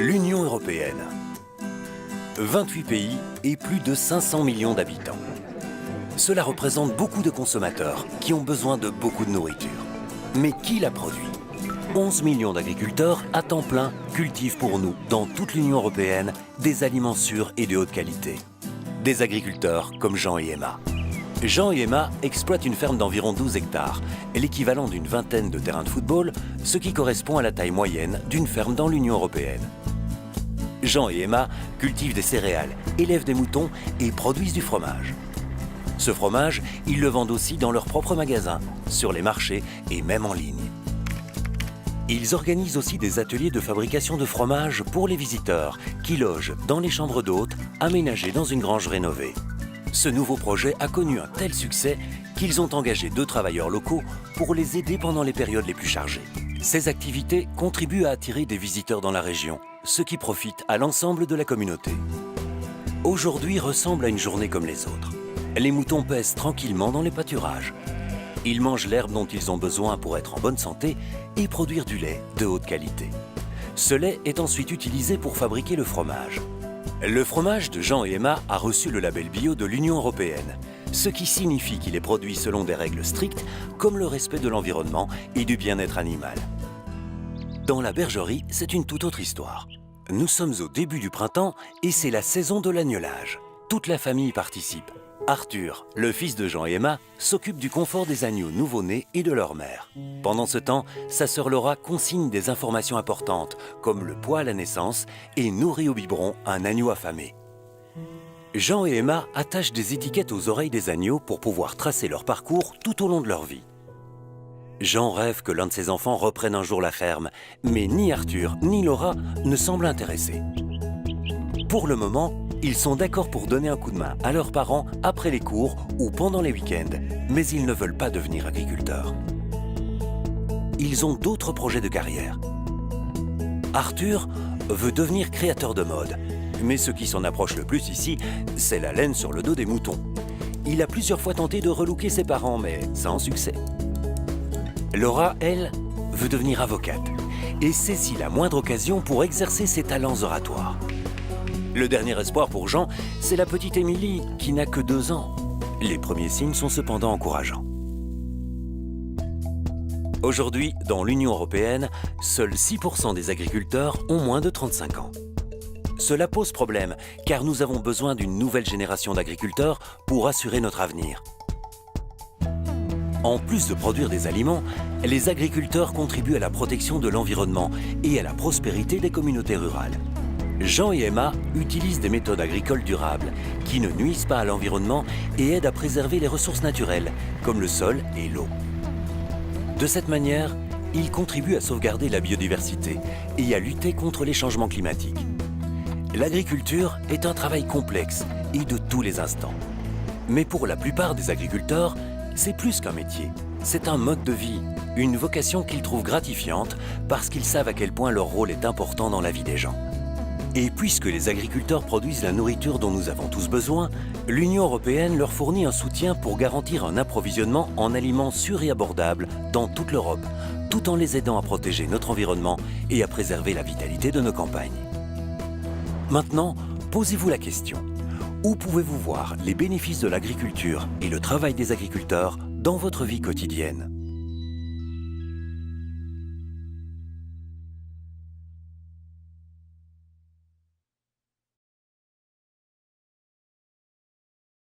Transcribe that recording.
L'Union européenne. 28 pays et plus de 500 millions d'habitants. Cela représente beaucoup de consommateurs qui ont besoin de beaucoup de nourriture. Mais qui la produit? 11 millions d'agriculteurs à temps plein cultivent pour nous, dans toute l'Union européenne, des aliments sûrs et de haute qualité. Des agriculteurs comme Jean et Emma. Jean et Emma exploitent une ferme d'environ 12 hectares, l'équivalent d'une vingtaine de terrains de football, ce qui correspond à la taille moyenne d'une ferme dans l'Union européenne. Jean et Emma cultivent des céréales, élèvent des moutons et produisent du fromage. Ce fromage, ils le vendent aussi dans leurs propres magasins, sur les marchés et même en ligne. Ils organisent aussi des ateliers de fabrication de fromage pour les visiteurs qui logent dans les chambres d'hôtes aménagées dans une grange rénovée. Ce nouveau projet a connu un tel succès qu'ils ont engagé 2 travailleurs locaux pour les aider pendant les périodes les plus chargées. Ces activités contribuent à attirer des visiteurs dans la région, ce qui profite à l'ensemble de la communauté. Aujourd'hui ressemble à une journée comme les autres. Les moutons paissent tranquillement dans les pâturages. Ils mangent l'herbe dont ils ont besoin pour être en bonne santé et produire du lait de haute qualité. Ce lait est ensuite utilisé pour fabriquer le fromage. Le fromage de Jean et Emma a reçu le label bio de l'Union européenne, ce qui signifie qu'il est produit selon des règles strictes comme le respect de l'environnement et du bien-être animal. Dans la bergerie, c'est une toute autre histoire. Nous sommes au début du printemps et c'est la saison de l'agnelage. Toute la famille participe. Arthur, le fils de Jean et Emma, s'occupe du confort des agneaux nouveau-nés et de leur mère. Pendant ce temps, sa sœur Laura consigne des informations importantes, comme le poids à la naissance et nourrit au biberon un agneau affamé. Jean et Emma attachent des étiquettes aux oreilles des agneaux pour pouvoir tracer leur parcours tout au long de leur vie. Jean rêve que l'un de ses enfants reprenne un jour la ferme, mais ni Arthur ni Laura ne semblent intéressés. Pour le moment, ils sont d'accord pour donner un coup de main à leurs parents après les cours ou pendant les week-ends, mais ils ne veulent pas devenir agriculteurs. Ils ont d'autres projets de carrière. Arthur veut devenir créateur de mode, mais ce qui s'en approche le plus ici, c'est la laine sur le dos des moutons. Il a plusieurs fois tenté de relooker ses parents, mais sans succès. Laura, elle, veut devenir avocate et saisit la moindre occasion pour exercer ses talents oratoires. Le dernier espoir pour Jean, c'est la petite Émilie, qui n'a que 2 ans. Les premiers signes sont cependant encourageants. Aujourd'hui, dans l'Union européenne, seuls 6% des agriculteurs ont moins de 35 ans. Cela pose problème, car nous avons besoin d'une nouvelle génération d'agriculteurs pour assurer notre avenir. En plus de produire des aliments, les agriculteurs contribuent à la protection de l'environnement et à la prospérité des communautés rurales. Jean et Emma utilisent des méthodes agricoles durables qui ne nuisent pas à l'environnement et aident à préserver les ressources naturelles, comme le sol et l'eau. De cette manière, ils contribuent à sauvegarder la biodiversité et à lutter contre les changements climatiques. L'agriculture est un travail complexe et de tous les instants. Mais pour la plupart des agriculteurs, c'est plus qu'un métier, c'est un mode de vie, une vocation qu'ils trouvent gratifiante parce qu'ils savent à quel point leur rôle est important dans la vie des gens. Et puisque les agriculteurs produisent la nourriture dont nous avons tous besoin, l'Union européenne leur fournit un soutien pour garantir un approvisionnement en aliments sûrs et abordables dans toute l'Europe, tout en les aidant à protéger notre environnement et à préserver la vitalité de nos campagnes. Maintenant, posez-vous la question. Où pouvez-vous voir les bénéfices de l'agriculture et le travail des agriculteurs dans votre vie quotidienne ?